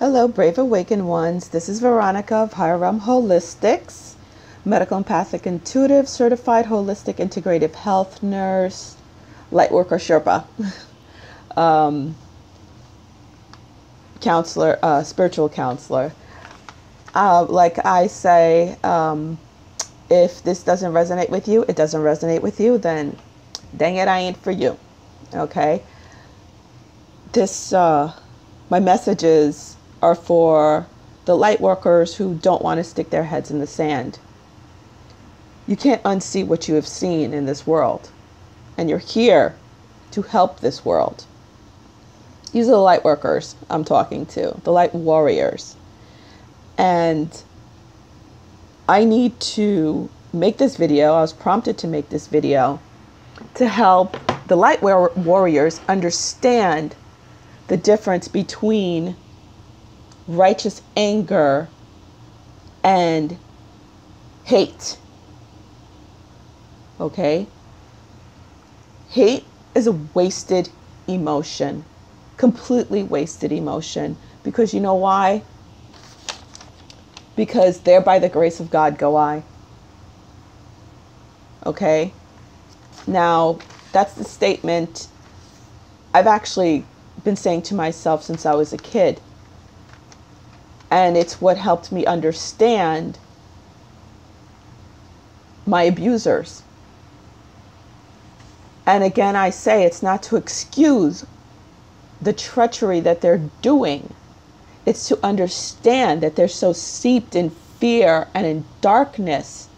Hello, brave awakened ones. This is Veronica of Higher Realm Holistics, medical empathic intuitive, certified holistic integrative health nurse, lightworker Sherpa, counselor, spiritual counselor. Like I say, if this doesn't resonate with you, it doesn't resonate with you, then dang it, I ain't for you. Okay? My messages are for the light workers who don't want to stick their heads in the sand. You can't unsee what you have seen in this world. And you're here to help this world. These are the light workers I'm talking to, the light warriors. And I need to make this video. I was prompted to make this video to help the light warriors understand the difference between righteous anger and hate. Okay? Hate is a wasted emotion, completely wasted emotion. Because you know why? Because there by the grace of God go I. Okay? Now, that's the statement I've actually been saying to myself since I was a kid. And it's what helped me understand my abusers. And again, I say it's not to excuse the treachery that they're doing. It's to understand that they're so steeped in fear and in darkness.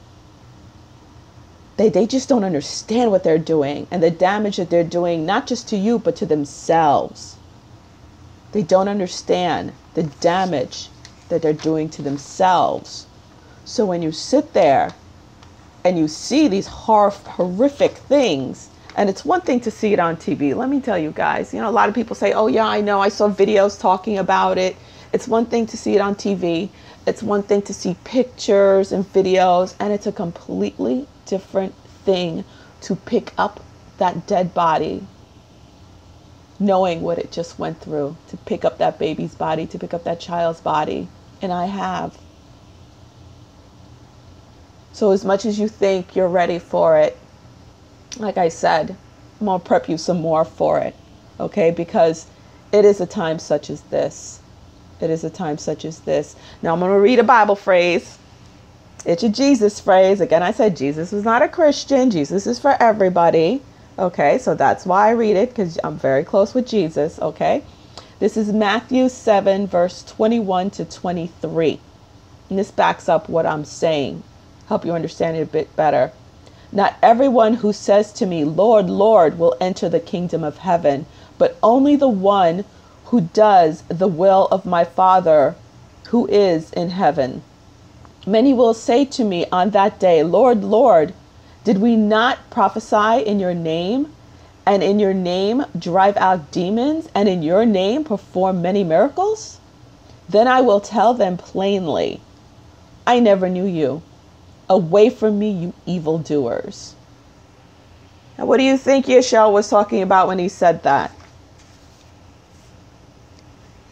They just don't understand what they're doing and the damage that they're doing, not just to you, but to themselves. They don't understand the damage that they're doing to themselves. So when you sit there and you see these horrific things, and it's one thing to see it on TV. Let me tell you guys, a lot of people say, oh yeah, I know, I saw videos talking about it. It's one thing to see it on TV. It's one thing to see pictures and videos, and it's a completely different thing to pick up that dead body, knowing what it just went through, to pick up that baby's body, to pick up that child's body. And I have. So as much as you think you're ready for it, like I said, I'm going to prep you some more for it. Okay? Because it is a time such as this. It is a time such as this. Now I'm going to read a Bible phrase. It's a Jesus phrase. Again, I said Jesus was not a Christian. Jesus is for everybody. Okay, so that's why I read it, because I'm very close with Jesus. Okay, this is Matthew 7, verse 21 to 23. And this backs up what I'm saying. Help you understand it a bit better. Not everyone who says to me, Lord, Lord, will enter the kingdom of heaven, but only the one who does the will of my Father who is in heaven. Many will say to me on that day, Lord, Lord, did we not prophesy in your name, and in your name drive out demons, and in your name perform many miracles? Then I will tell them plainly, I never knew you. Away from me, you evildoers. Now, what do you think Yeshua was talking about when he said that?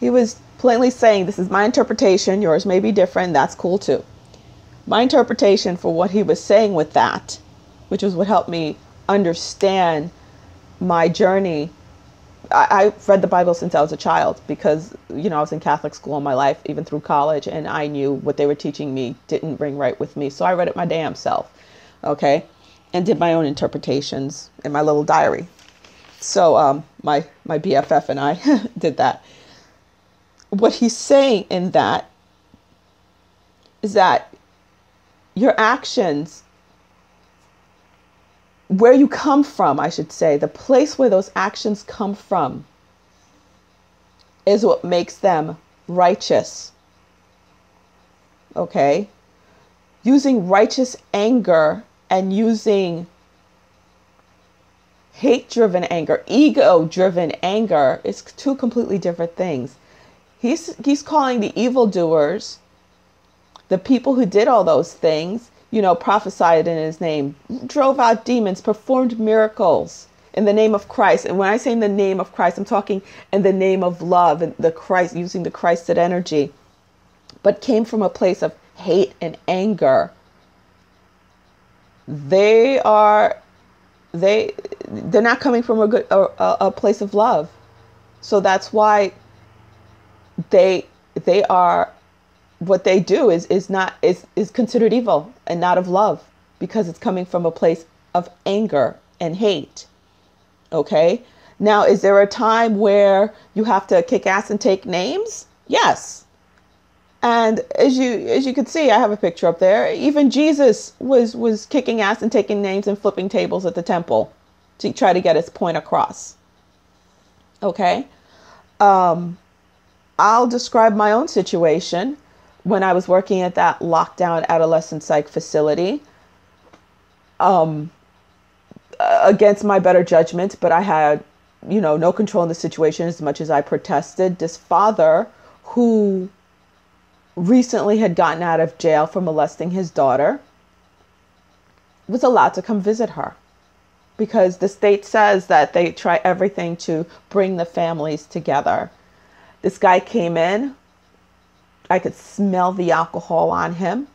He was plainly saying, this is my interpretation. Yours may be different. That's cool too. My interpretation for what he was saying with that, which was what helped me understand my journey. I've read the Bible since I was a child because, I was in Catholic school all my life, even through college, and I knew what they were teaching me didn't ring right with me. So I read it my damn self, okay, and did my own interpretations in my little diary. So my BFF and I did that. What he's saying in that is that your actions, where you come from, I should say, the place where those actions come from is what makes them righteous. Okay? Using righteous anger and using hate-driven anger, ego-driven anger is two completely different things. He's calling the evildoers, the people who did all those things, prophesied in his name, drove out demons, performed miracles. in the name of Christ. And when I say in the name of Christ, I'm talking in the name of love and the Christ, using the Christed energy, but came from a place of hate and anger. They're not coming from a place of love. So that's why they are, what they do is considered evil and not of love, because it's coming from a place of anger and hate. Okay. Now, is there a time where you have to kick ass and take names? Yes. And as you can see, I have a picture up there. Even Jesus was kicking ass and taking names and flipping tables at the temple to try to get his point across. Okay. I'll describe my own situation when I was working at that lockdown adolescent psych facility. Against my better judgment, but I had, no control in the situation as much as I protested. This father who recently had gotten out of jail for molesting his daughter was allowed to come visit her, because the state says that they try everything to bring the families together. This guy came in. I could smell the alcohol on him.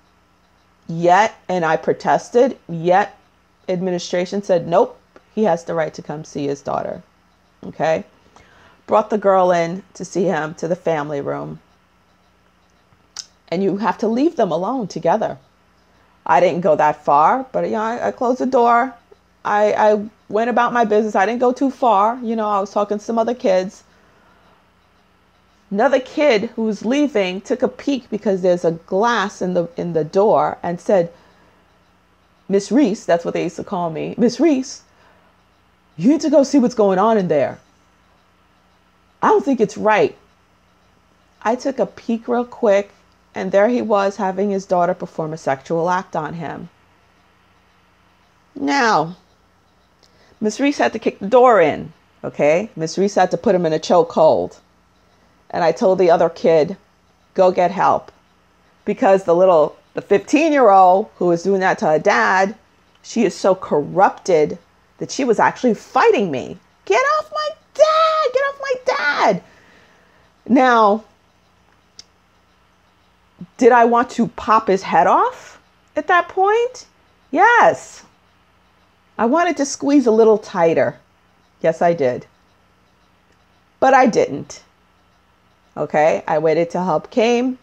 And I protested, yet administration said, nope, he has the right to come see his daughter. Okay. Brought the girl in to see him to the family room. And you have to leave them alone together. I didn't go that far, but I closed the door. I went about my business. I didn't go too far. I was talking to some other kids. Another kid who was leaving took a peek, because there's a glass in the door, and said, Miss Reese, that's what they used to call me, Miss Reese, you need to go see what's going on in there. I don't think it's right. I took a peek real quick, and there he was having his daughter perform a sexual act on him. Now, Miss Reese had to kick the door in, okay? Miss Reese had to put him in a chokehold. And I told the other kid, go get help. Because the 15-year-old who was doing that to her dad, she is so corrupted that she was actually fighting me. Get off my dad! Get off my dad! Now, did I want to pop his head off at that point? Yes. I wanted to squeeze a little tighter. Yes, I did. But I didn't. Okay, I waited till help came.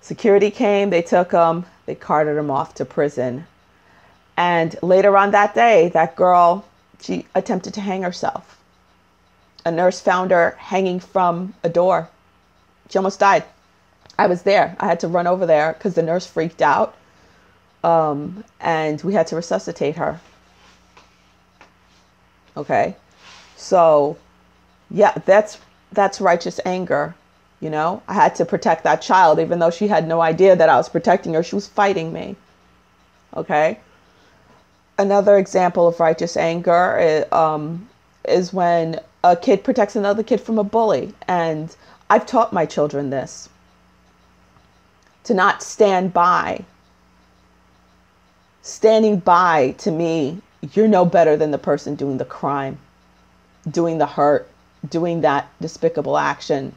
Security came, they took him, they carted him off to prison. And later on that day, that girl, she attempted to hang herself. A nurse found her hanging from a door. She almost died. I was there. I had to run over there because the nurse freaked out. And we had to resuscitate her. Okay. So, yeah, that's righteous anger. I had to protect that child, even though she had no idea that I was protecting her. She was fighting me. Okay. Another example of righteous anger is when a kid protects another kid from a bully. And I've taught my children this, to not stand by. Standing by, to me, you're no better than the person doing the crime, doing the hurt, doing that despicable action.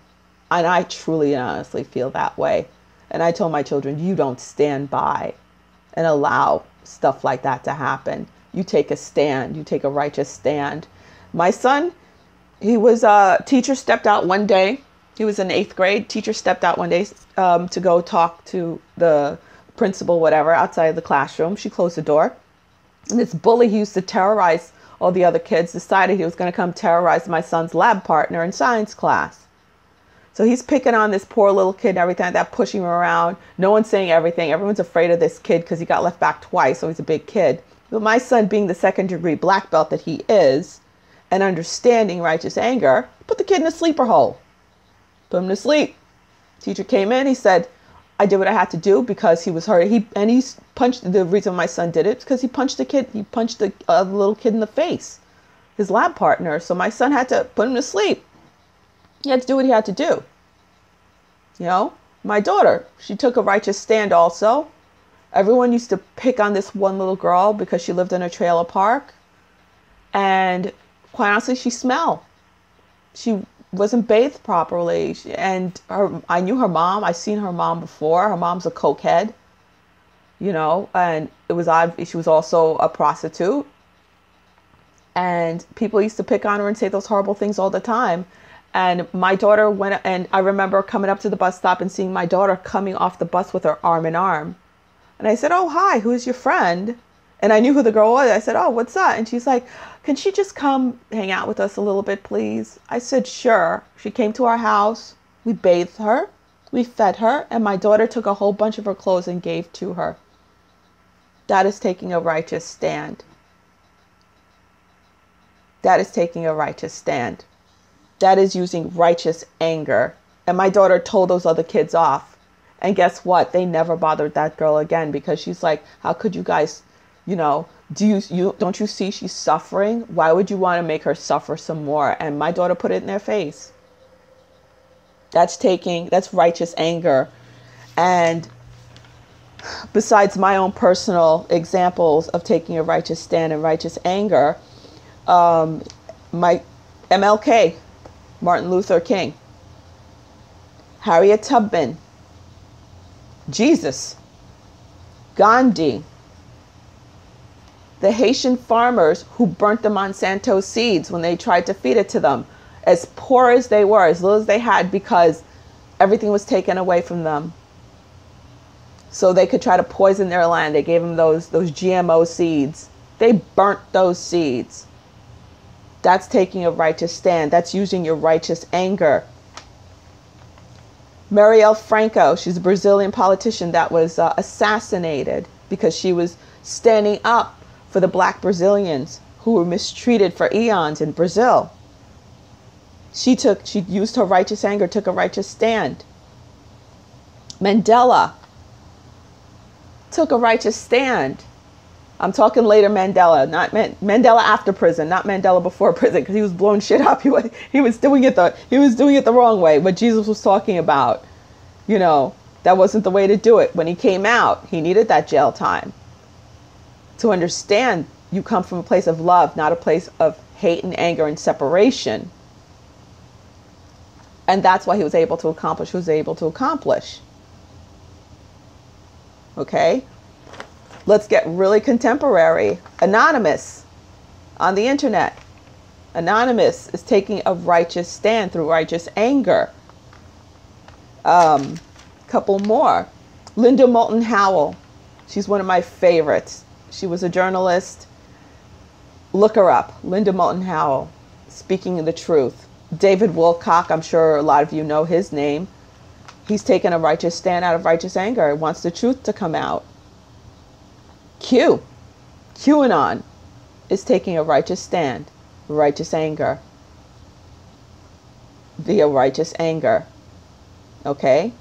And I truly and honestly feel that way. And I told my children, you don't stand by and allow stuff like that to happen. You take a stand. You take a righteous stand. My son, teacher stepped out one day. He was in 8th grade. Teacher stepped out one day to go talk to the principal, whatever, outside of the classroom. She closed the door. And this bully who used to terrorize all the other kids decided he was going to come terrorize my son's lab partner in science class. So he's picking on this poor little kid and everything like that, pushing him around. No one's saying everything. Everyone's afraid of this kid because he got left back twice, so he's a big kid. But my son, being the 2nd-degree black belt that he is, and understanding righteous anger, put the kid in a sleeper hole. Put him to sleep. Teacher came in. He said, I did what I had to do because he was hurt. He punched. The reason my son did it is because he punched the kid. He punched the little kid in the face, his lab partner. So my son had to put him to sleep. He had to do what he had to do. My daughter, she took a righteous stand also. Everyone used to pick on this one little girl because she lived in a trailer park. And quite honestly, she smelled. She wasn't bathed properly. And I knew her mom. I seen her mom before. Her mom's a cokehead, you know, and it was odd. She was also a prostitute. And people used to pick on her and say those horrible things all the time. And my daughter went, and I remember coming up to the bus stop and seeing my daughter coming off the bus with her arm in arm. And I said, "Oh, hi, who's your friend?" And I knew who the girl was. I said, "Oh, what's that?" And she's like, "Can she just come hang out with us a little bit, please?" I said, "Sure." She came to our house. We bathed her. We fed her. And my daughter took a whole bunch of her clothes and gave to her. That is taking a righteous stand. That is taking a righteous stand. That is using righteous anger. And my daughter told those other kids off. And guess what? They never bothered that girl again, because she's like, how could you guys, you know, don't you see she's suffering? Why would you want to make her suffer some more? And my daughter put it in their face. That's righteous anger. And besides my own personal examples of taking a righteous stand and righteous anger, my MLK, Martin Luther King, Harriet Tubman, Jesus, Gandhi, the Haitian farmers who burnt the Monsanto seeds when they tried to feed it to them, as poor as they were, as little as they had, because everything was taken away from them. So they could try to poison their land. They gave them those GMO seeds. They burnt those seeds. That's taking a righteous stand. That's using your righteous anger. Marielle Franco, she's a Brazilian politician that was assassinated because she was standing up for the black Brazilians who were mistreated for eons in Brazil. She used her righteous anger, took a righteous stand. Mandela took a righteous stand. I'm talking later Mandela, not Mandela after prison, not Mandela before prison, because he was blowing shit up. He was doing it the wrong way. What Jesus was talking about, you know, that wasn't the way to do it. When he came out, he needed that jail time to understand you come from a place of love, not a place of hate and anger and separation. And that's why he was able to accomplish what he was able to accomplish. Okay? Let's get really contemporary. Anonymous on the internet. Anonymous is taking a righteous stand through righteous anger. Couple more. Linda Moulton Howell. She's one of my favorites. She was a journalist. Look her up. Linda Moulton Howell. Speaking the truth. David Wilcock, I'm sure a lot of you know his name. He's taken a righteous stand out of righteous anger. He wants the truth to come out. QAnon is taking a righteous stand, righteous anger, via righteous anger. Okay?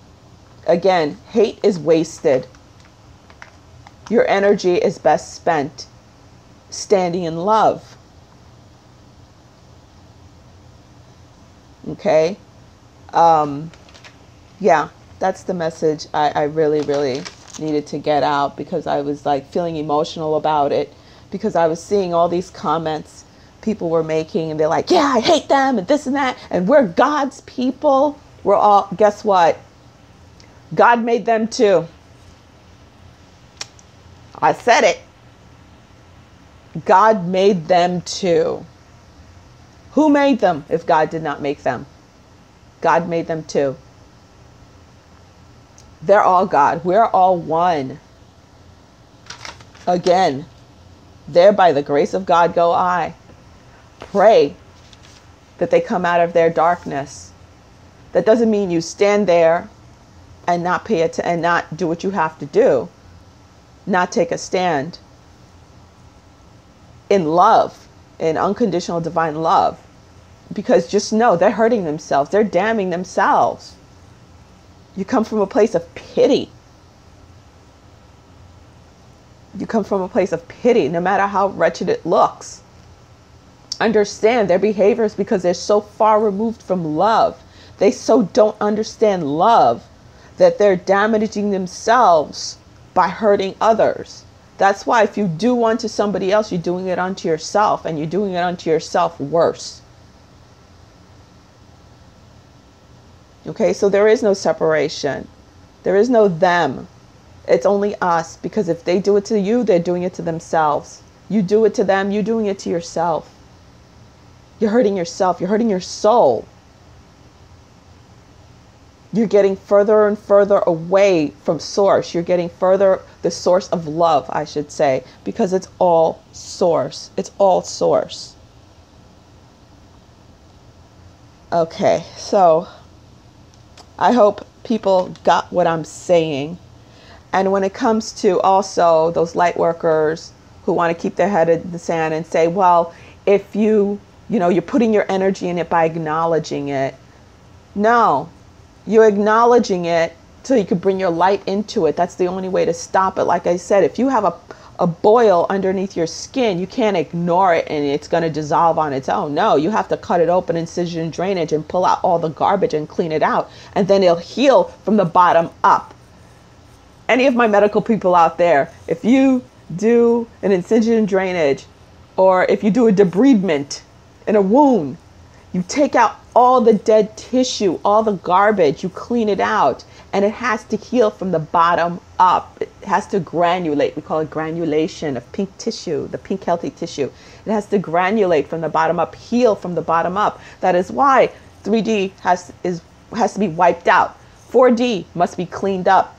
Again, hate is wasted. Your energy is best spent standing in love. Okay? Yeah, that's the message I really, really needed to get out, because I was like feeling emotional about it, because I was seeing all these comments people were making, and they're like, yeah, I hate them and this and that, and we're God's people. We're all, guess what? God made them too. I said it. God made them too. Who made them if God did not make them? God made them too. They're all God. We're all one. Again, there by the grace of God go I. Pray that they come out of their darkness. That doesn't mean you stand there and not pay it and not do what you have to do. Not take a stand in love, in unconditional divine love. Because just know they're hurting themselves. They're damning themselves. You come from a place of pity. You come from a place of pity, no matter how wretched it looks. Understand their behaviors because they're so far removed from love. They so don't understand love that they're damaging themselves by hurting others. That's why if you do unto somebody else, you're doing it unto yourself, and you're doing it unto yourself worse. Okay, so there is no separation. There is no them. It's only us, because if they do it to you, they're doing it to themselves. You do it to them, you're doing it to yourself. You're hurting yourself. You're hurting your soul. You're getting further and further away from source. You're getting further, the source of love, I should say, because it's all source. It's all source. Okay, so I hope people got what I'm saying. And when it comes to also those light workers who want to keep their head in the sand and say, well, if you're putting your energy in it by acknowledging it. No, you're acknowledging it so you could bring your light into it. That's the only way to stop it. Like I said, if you have a boil underneath your skin, you can't ignore it and it's going to dissolve on its own. No, you have to cut it open, incision drainage, and pull out all the garbage and clean it out. And then it'll heal from the bottom up. Any of my medical people out there, if you do an incision drainage, or if you do a debridement in a wound, you take out all the dead tissue, all the garbage, you clean it out, and it has to heal from the bottom up. It has to granulate. We call it granulation of pink tissue, the pink healthy tissue. It has to granulate from the bottom up, heal from the bottom up. That is why 3D has to be wiped out. 4D must be cleaned up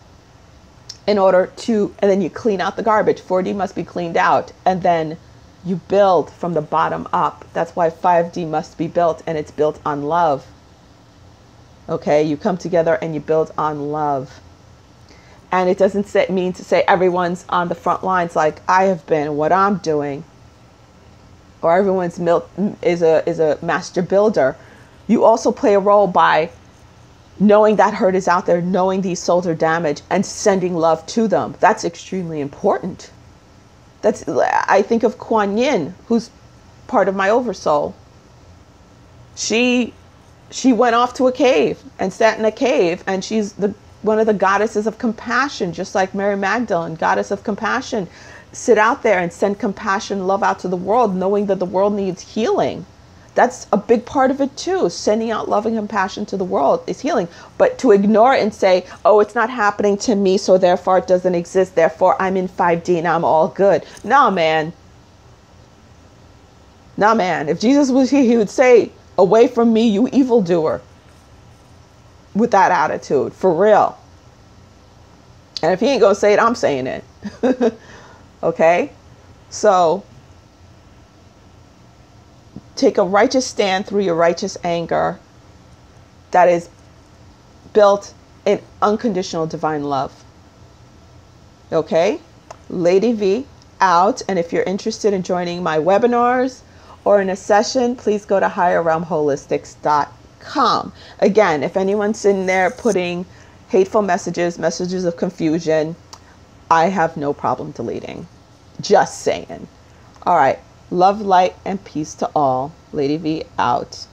in order to, and then you clean out the garbage. 4D must be cleaned out, and then you build from the bottom up. That's why 5D must be built, and it's built on love. Okay, you come together and you build on love. And it doesn't mean to say everyone's on the front lines like I have been, what I'm doing, or everyone's is a master builder. You also play a role by knowing that hurt is out there, knowing these souls are damaged, and sending love to them. That's extremely important. I think of Kuan Yin, who's part of my oversoul. She went off to a cave and sat in a cave, and she's one of the goddesses of compassion, just like Mary Magdalene, goddess of compassion. Sit out there and send compassion, love out to the world, knowing that the world needs healing. That's a big part of it too. Sending out love and compassion to the world is healing. But to ignore it and say, oh, it's not happening to me, so therefore it doesn't exist. Therefore I'm in 5D and I'm all good. No, man. No, man. If Jesus was here, he would say, away from me, you evildoer. With that attitude, for real. And if he ain't going to say it, I'm saying it. Okay? So take a righteous stand through your righteous anger that is built in unconditional divine love. Okay? Lady V out. And if you're interested in joining my webinars or in a session, please go to higherrealmholistics.com. Again, if anyone's sitting there putting hateful messages of confusion, I have no problem deleting. Just saying. All right. Love, light, and peace to all. Lady V out.